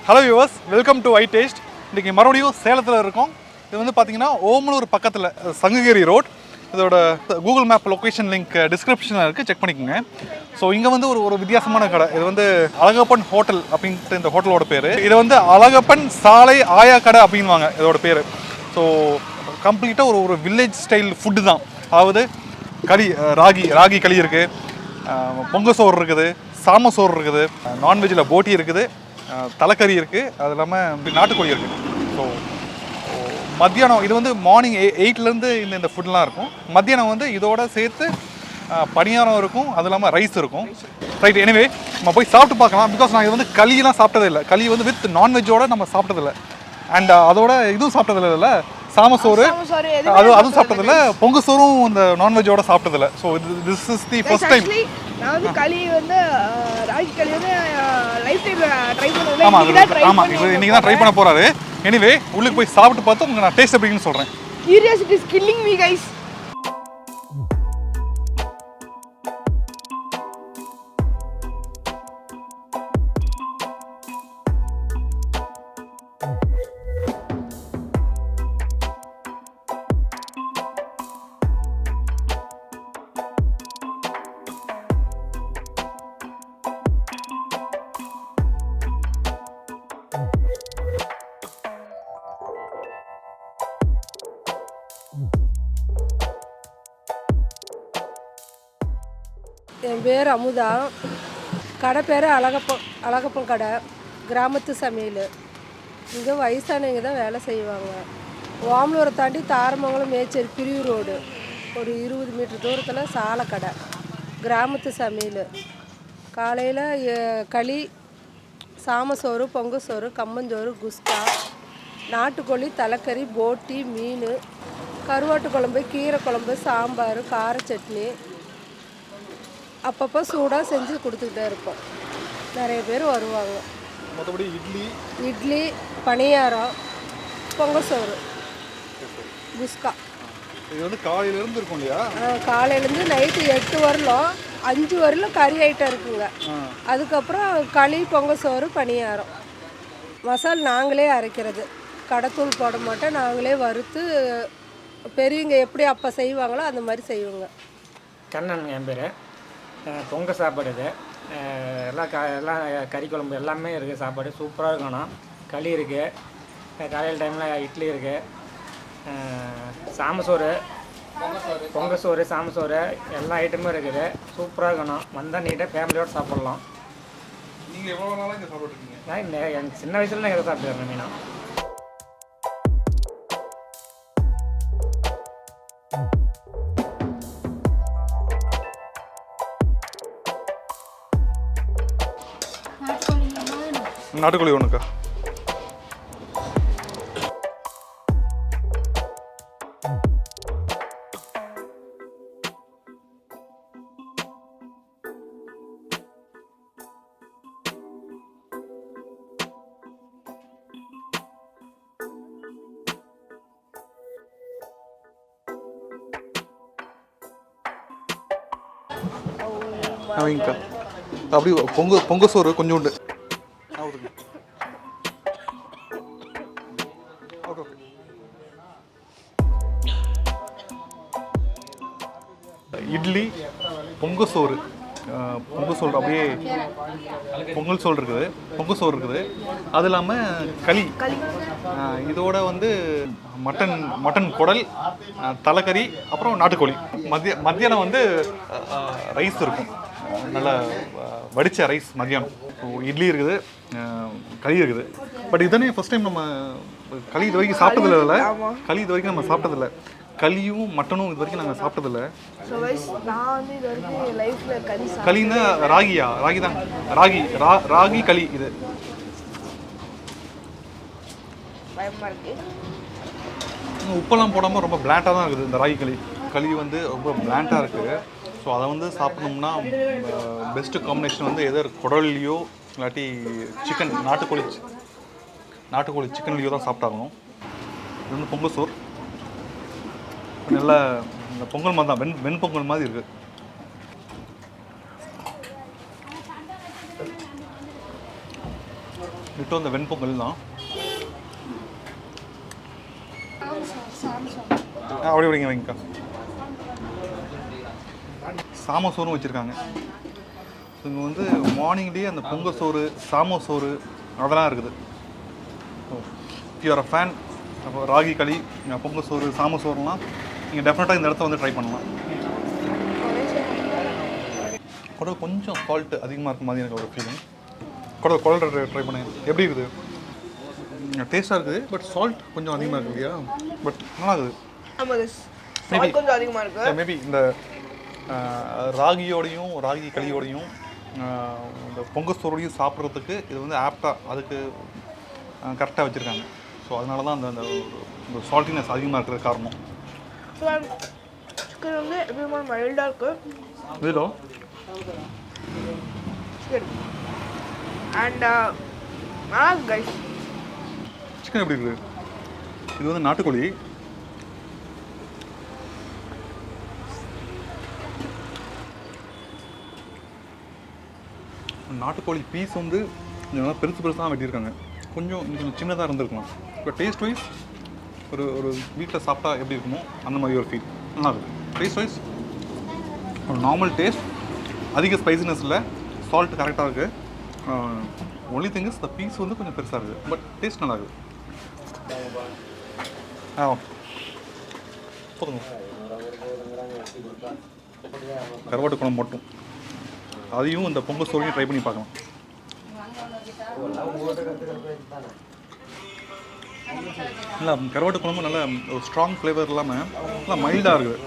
Hello viewers, welcome to itaste. இன்றைக்கி மறுபடியும் சேலத்தில் இருக்கோம். இது வந்து பார்த்தீங்கன்னா ஓமலூர் பக்கத்தில் சங்ககிரி ரோட். இதோட கூகுள் மேப் லொக்கேஷன் லிங்க் டிஸ்கிரிப்ஷனில் இருக்குது, செக் பண்ணிக்கோங்க. ஸோ இங்கே வந்து ஒரு வித்தியாசமான கடை. இது வந்து அழகப்பன் ஹோட்டல் அப்படின்ட்டு இந்த ஹோட்டலோட பேர். இது வந்து அழகப்பன் சாலை ஆயா கடை அப்படின்வாங்க இதோட பேர். ஸோ கம்ப்ளீட்டாக ஒரு வில்லேஜ் ஸ்டைல் ஃபுட்டு தான். அதாவது களி, ராகி களி இருக்குது, பொங்க சோறு இருக்குது, சாம சோறு இருக்குது, நான்வெஜ்ஜில் போட்டி இருக்குது, தலைக்கறி இருக்குது, அது இல்லாமல் நாட்டுக்கோழி இருக்குது. ஸோ மத்தியானம் இது வந்து மார்னிங் 8லேருந்து இந்த ஃபுட்லாம் இருக்கும். மத்தியானம் வந்து இதோட சேர்த்து பனியாரம் இருக்கும், அது இல்லாமல் ரைஸ் இருக்கும். ரைட், எனிவே நம்ம போய் சாப்பிட்டு பார்க்கலாம். பிகாஸ் நான் இது வந்து களியெலாம் சாப்பிட்டதே இல்லை. களி வந்து வித் நான்வெஜ்ஜோடு நம்ம சாப்பிட்டதில்லை. அண்ட் அதோட இதுவும் சாப்பிட்டதில்லை, சாமசோறு அதுவும் சாப்பிட்டதில்லை, பொங்கு சோறும் இந்த நான்வெஜ்ஜோட சாப்பிட்டதில்லை. So this is the first time. நான் வந்து களி வந்து ராகி களி வந்து லைஃப் டைம்ல ட்ரை பண்ணல. ஆமாம், இன்னைக்கு தான் ட்ரை பண்ண போறாரு. எனிவே உள்ளுக்கு போய் சாப்பிட்டு பார்த்து உங்களுக்கு நான் டேஸ்ட் எப்படின்னு சொல்கிறேன். Curiosity is killing me, guys. என் பேர் அமுதா. கடை பேர் அழகப்பன் கடை, கிராமத்து சமையல். இங்கே வயசானவங்க தான் வேலை செய்வாங்க. ஓமலூரை தாண்டி தாரமங்கலம் மேச்சேரி பிரிவு ரோடு ஒரு 20 மீட்டர் தூரத்தில் சாலை கடை, கிராமத்து சமையல். காலையில் களி, சாமசோறு, பொங்க சோறு, கம்மஞ்சோறு, குஸ்கா, நாட்டுக்கோழி, தலைக்கறி, போட்டி, மீன், கருவாட்டு குழம்பு, கீரை குழம்பு, சாம்பார், கார சட்னி அப்பப்போ சூடாக செஞ்சு கொடுத்துக்கிட்டே இருப்போம். நிறைய பேர் வருவாங்க. மற்றபடி இட்லி, பனியாரம், பொங்க சோறு, குஸ்கா. இது வந்து காலையிலேருந்து இருக்கும் இல்லையா? காலையிலேருந்து நைட்டு 8 வரலும் 5 வரலும் கறி ஐட்டம் இருக்குங்க. அதுக்கப்புறம் களி, பொங்க சோறு, பனியாரம். மசால் நாங்களே அரைக்கிறது, கடைத்தூள் போட மாட்டோம். நாங்களே வறுத்து பெரியவங்க எப்படி அப்போ செய்வாங்களோ அந்த மாதிரி செய்வோங்க. கண்ணன் என் பேர். பொங்க சாப்பாடு இது எல்லாம் கறி குழம்பு எல்லாமே இருக்குது. சாப்பாடு சூப்பராக இருக்கணும். களி இருக்குது, காலையில் டைமில் இட்லி இருக்குது, சாமசோறு, பொங்க சோறு, சாமசோறு எல்லா ஐட்டமும் இருக்குது. சூப்பராக இருக்கணும். வந்தால் நீட்டாக ஃபேமிலியோடு சாப்பிட்லாம். நீங்கள் எவ்வளோ நாளாக இங்கே சாப்பிட்ருக்கீங்க? நான் என் சின்ன வயசுல நான் இதை சாப்பிட்டுருக்கேன். மீனா நாட்டுக்கோழி ஒன்றுக்கா. அவங்கக்கா அப்படி பொங்க சோறு கொஞ்சோண்டு. இட்லி, பொங்க சோறு அப்படியே பொங்கல் சோறு இருக்குது, பொங்க சோறு இருக்குது. அது இல்லாமல் களி, இதோட வந்து மட்டன் குடல், தலைக்கறி, அப்புறம் நாட்டுக்கோழி. மத்தியானம் வந்து ரைஸ் இருக்கும், நல்லா வடித்த ரைஸ் மத்தியானம். ஸோ இட்லி இருக்குது, களி இருக்குது. பட் இதனே ஃபஸ்ட் டைம் நம்ம களி இது வரைக்கும் சாப்பிட்டதில்லை. களி இது வரைக்கும் நம்ம சாப்பிட்டதில்லை. களியும் மட்டனும் இது வரைக்கும் நாங்கள் சாப்பிட்டதில்லை. களின்னா ராகி தான், ராகி களி. இது உப்பெல்லாம் போடாமல் ரொம்ப பிளாண்டாக தான் இருக்குது இந்த ராகி களி வந்து ரொம்ப பிளாண்டாக இருக்குது. ஸோ அதை வந்து சாப்பிட்ணும்னா பெஸ்ட்டு காம்பினேஷன் வந்து எதோ குடல்லையோ இல்லாட்டி சிக்கன், நாட்டுக்கோழி சிக்கன்லையோ தான் சாப்பிட்டாகணும். இது வந்து பொங்கல் சோறு. நல்லா இந்த பொங்கல் மாதிரி தான், வெண்பொங்கல் மாதிரி இருக்குது. விட்டு அந்த வெண்பொங்கல் தான். அப்படி அப்படிங்க வைங்கக்கா. சாம சோறும் வச்சுருக்காங்க. இங்கே வந்து மார்னிங்லேயே அந்த பொங்க சோறு, சாம சோறு அதெல்லாம் இருக்குது. You are a fan. அப்போ ராகி களி, பொங்க சோறு, சாம சோறுலாம் நீங்கள் டெஃபினட்டாக இந்த இடத்த வந்து ட்ரை பண்ணலாம். கூட கொஞ்சம் சால்ட்டு அதிகமாக இருக்க மாதிரி எனக்கு ஒரு ஃபீலிங். கூட குழல் ட்ரை பண்ணுங்க. எப்படி இருக்குது? டேஸ்ட்டாக இருக்குது, பட் சால்ட் கொஞ்சம் அதிகமாக இருக்குது இல்லையா? பட் நல்லா இருக்குது. கொஞ்சம் அதிகமாக இருக்குது. மேபி இந்த ராகியோடையும் ராகி களியோடையும் இந்த பொங்க சோறுடையும் சாப்பிட்றதுக்கு இது வந்து ஆப்டாக அதுக்கு கரெக்டாக வச்சுருக்காங்க. ஸோ அதனால தான் அந்த அந்த சால்ட்டினஸ் அதிகமாக இருக்கிற காரணம். சிக்கன் வந்து எப்பயுமே மைல்டாக இருக்குது. இதில் அண்ட் கைஸ் சிக்கன் எப்படி இருக்குது? இது வந்து நாட்டுக்கோழி. நாட்டுக்கோழி பீஸ் வந்து நல்லா பெருசு பெருசாக வெட்டியிருக்காங்க. கொஞ்சம் சின்னதாக இருந்திருக்கலாம். இப்போ டேஸ்ட் வைஸ் ஒரு வீட்டில் சாப்பிட்டா எப்படி இருக்குமோ அந்த மாதிரி ஒரு ஃபீல் நல்லா இருக்குது. டேஸ்ட் வைஸ் ஒரு நார்மல் டேஸ்ட், அதிக ஸ்பைசினஸ் இல்லை, சால்ட் கரெக்டாக இருக்குது. Only thing is the piece வந்து கொஞ்சம் பெருசாக இருக்குது, பட் டேஸ்ட் நல்லா இருக்குது. ஓகே போதுங்க. கருவாட்டு குழம்பு மட்டும், அதையும் இந்த பொங்கல் சோறையும் ட்ரை பண்ணி பார்க்கலாம். இல்லை கருவாட்டு குழம்பு நல்ல ஒரு ஸ்ட்ராங் ஃப்ளேவர் இல்லாமல் நல்லா மைல்டாக இருக்குது.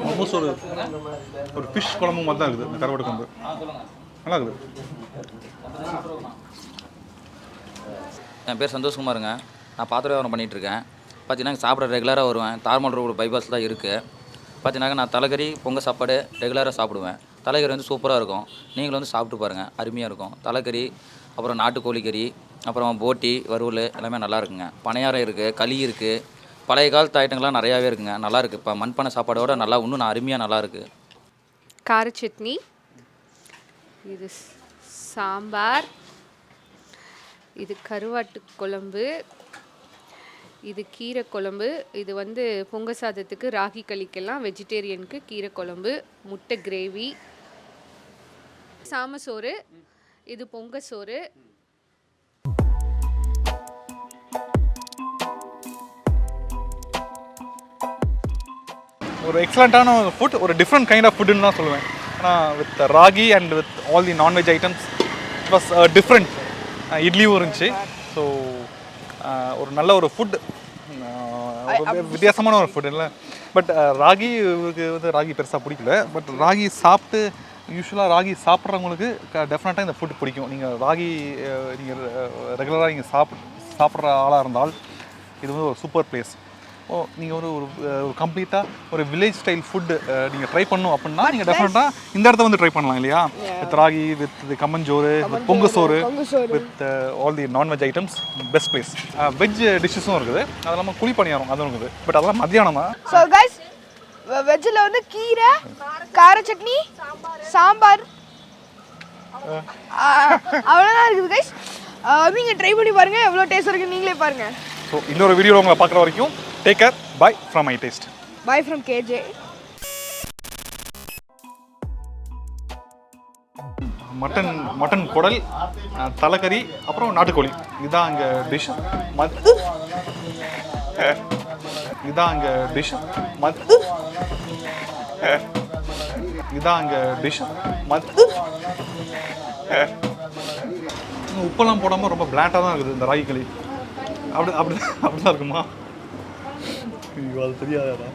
ஆல்மோஸ்ட் ஒரு ஃபிஷ் குழம்பு மாதிரி தான் இருக்குது இந்த கருவாட்டு குழம்பு. நல்லா இருக்குது. என் பேர் சந்தோஷ்குமாருங்க. நான் பாத்திர வியாபாரம் பண்ணிகிட்ருக்கேன். பார்த்தீங்கன்னா சாப்பிட ரெகுலராக வருவேன். தார்மல் ரோடு பைபாஸ் தான் இருக்குது. பார்த்தீங்கன்னா நான் தலைக்கறி பொங்க சாப்பாடு ரெகுலராக சாப்பிடுவேன். தலைக்கறி வந்து சூப்பராக இருக்கும். நீங்களும் வந்து சாப்பிட்டு பாருங்கள், அருமையாக இருக்கும். தலைக்கறி, அப்புறம் நாட்டுக்கோழிக்கறி, அப்புறம் போட்டி வறுவல் எல்லாமே நல்லா இருக்குங்க. பனியாரம் இருக்குது, களி இருக்குது, பழைய காலத்து ஐட்டங்கள்லாம் நிறையாவே இருக்குங்க. நல்லாயிருக்கு. இப்போ மண்பானை சாப்பாடோட நல்லா இன்னும் அருமையாக நல்லாயிருக்கு. கார சட்னி, இது சாம்பார், இது கருவாட்டு குழம்பு, இது கீரை குழம்பு, இது வந்து பொங்க சாதத்துக்கு ராகி களிக்கெல்லாம் வெஜிடேரியனுக்கு கீரை குழம்பு, முட்டை கிரேவி, சாம சோறு, இது பொங்க சோறு. ஒரு எக்ஸலண்ட்டான ஃபுட், ஒரு டிஃப்ரெண்ட் கைண்ட் ஆஃப் ஃபுட்டுன்னு தான் சொல்லுவேன். ஆனால் with ragi and with all the nonveg items it was different. இட்லியும் இருந்துச்சு. ஸோ ஒரு நல்ல ஒரு ஃபுட், வித்தியாசமான ஒரு ஃபுட் இல்லை. பட் ராகி இவருக்கு வந்து ராகி பெருசாக பிடிக்கல. பட் ராகி சாப்பிட்டு யூஸ்வலாக ராகி சாப்பிட்றவங்களுக்கு டெஃபினட்டாக இந்த ஃபுட் பிடிக்கும். நீங்கள் ராகி நீங்கள் ரெகுலராக நீங்கள் சாப்பிட்ற ஆளாக இருந்தால் இது வந்து ஒரு சூப்பர் பிளேஸ். நீங்கள் ஒரு கம்ப்ளீட்டாக ஒரு வில்லேஜ் ஸ்டைல் ஃபுட்டு நீங்கள் ட்ரை பண்ணணும் அப்படின்னா நீங்கள் டெஃபினட்டாக இந்த இடத்த வந்து ட்ரை பண்ணலாம் இல்லையா? வித் ராகி, வித் கம்மஞ்சோறு, வித் பொங்க சோறு, with all the nonveg items, best place. Veg டிஷ்ஷஸும் இருக்குது, அது இல்லாமல் குழி பணியாரம் அதுவும் இருக்குது. பட் அதெல்லாம் மத்தியானம் தான். ஸோ கைஸ் வெஜ்ஜில் வந்து கீரை, கார சட்னி, சாம்பார் அவ்வளோதான் இருக்குது கைஸ். நீங்கள் ட்ரை பண்ணி பாருங்கள், எவ்வளோ டேஸ்ட் இருக்குன்னு நீங்களே பாருங்கள். ஸோ இன்னொரு வீடியோவில் உங்களை பார்க்குற வரைக்கும் take care. Bye from itaste. Bye from KJ. Mutton குடல், தலைக்கறி, அப்புறம் நாட்டுக்கோழி. இதுதான் இங்கே டிஷ். இதுதான் இங்கே டிஷ். இதுதான் இங்கே டிஷ். உப்பெல்லாம் போடாமல் ரொம்ப பிளாட்டாக தான் இருக்குது இந்த ராகி களி. அப்படிதான் இருக்குமா? அது தெரியாதா?